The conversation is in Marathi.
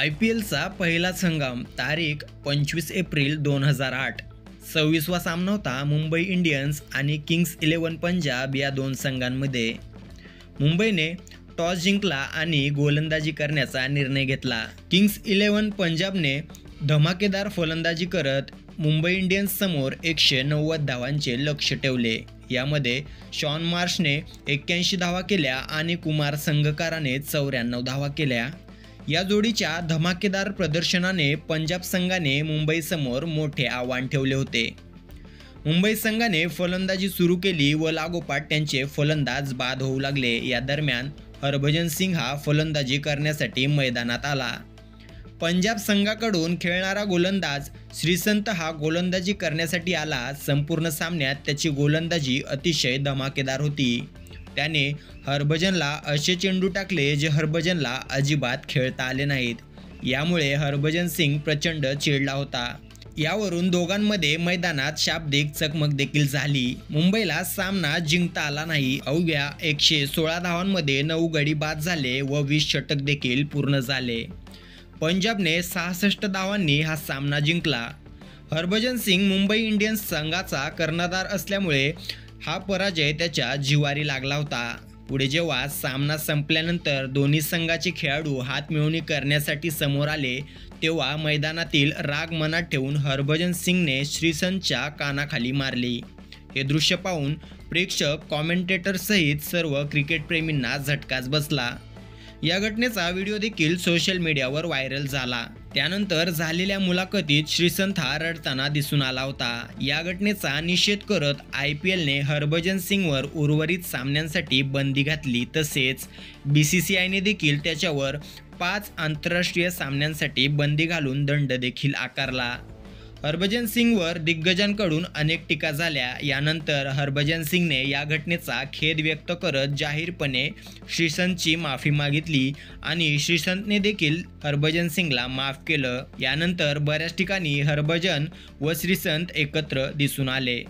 IPLचा पहिलाच हंगाम तारीख 25 एप्रिल 2008. 26वा सामना होता मुंबई इंडियन्स आणि किंग्स 11 पंजाब या दोन संघांमध्ये. मुंबईने टॉस जिंकला आणि गोलंदाजी करण्याचा निर्णय घेतला. किंग्स 11 पंजाबने धमाकेदार फलंदाजी करत मुंबई इंडियन्स समोर 190 धावांचे लक्ष्य ठेवले. यामध्ये शॉन मार्शने 81 धावा केल्या आणि कुमार संगकाराने 94 धावा केल्या. या जोडीच्या धमाकेदार प्रदर्शनाने पंजाब संघाने मुंबईसमोर मोठे आव्हान ठेवले होते. मुंबई संघाने फलंदाजी सुरू केली व लागोपाठ त्यांचे फलंदाज बाद होऊ लागले. या दरम्यान हरभजन सिंग हा फलंदाजी करण्यासाठी मैदानात आला. पंजाब संघाकडून खेळणारा गोलंदाज श्रीसंत हा गोलंदाजी करण्यासाठी आला. संपूर्ण सामन्यात त्याची गोलंदाजी अतिशय धमाकेदार होती. त्याने हरभजनला असे चेंडू टाकले जे हरभजनला अजिबात खेळता आले नाहीत. यामुळे हरभजन सिंग प्रचंड चिडला होता. यावरून दोघांमध्ये मैदानात शाब्दिक चकमक देखील झाली. मुंबईला सामना जिंकता आला नाही. अवघ्या 116 धावांमध्ये 9 गडी बाद झाले व 20 षटक देखील पूर्ण झाले. पंजाबने 66 धावांनी हा सामना जिंकला. हरभजन सिंग मुंबई इंडियन्स संघाचा कर्णधार असल्यामुळे हा पराजय त्याच्या जिवारी लागला होता. पुढे जेव्हा सामना संपल्यानंतर दोन्ही संघाचे खेळाडू हातमिळवणी करण्यासाठी समोर आले तेव्हा मैदानातील राग मनात ठेवून हरभजन सिंगने श्रीसंतच्या कानाखाली मारली. हे दृश्य पाहून प्रेक्षक, कॉमेंटेटर सहित सर्व क्रिकेटप्रेमींना झटकाच बसला. या घटनेचा व्हिडिओ देखील सोशल मीडियावर व्हायरल झाला. त्यानंतर झालेल्या मुलाखतीत श्रीसंत हा रडताना दिसून आला होता. या घटनेचा निषेध करत IPLने हरभजन सिंगवर उर्वरित सामन्यांसाठी बंदी घातली. तसेच BCCIने देखील त्याच्यावर 5 आंतरराष्ट्रीय सामन्यांसाठी बंदी घालून दंड देखील आकारला. हरभजन सिंगवर दिग्गजांकडून अनेक टीका झाल्या. यानंतर हरभजन सिंगने या घटनेचा खेद व्यक्त करत जाहीरपणे श्रीसंतची माफी मागितली आणि श्रीसंतने देखील हरभजन सिंगला माफ केलं. यानंतर बऱ्याच ठिकाणी हरभजन व श्रीसंत एकत्र दिसून आले.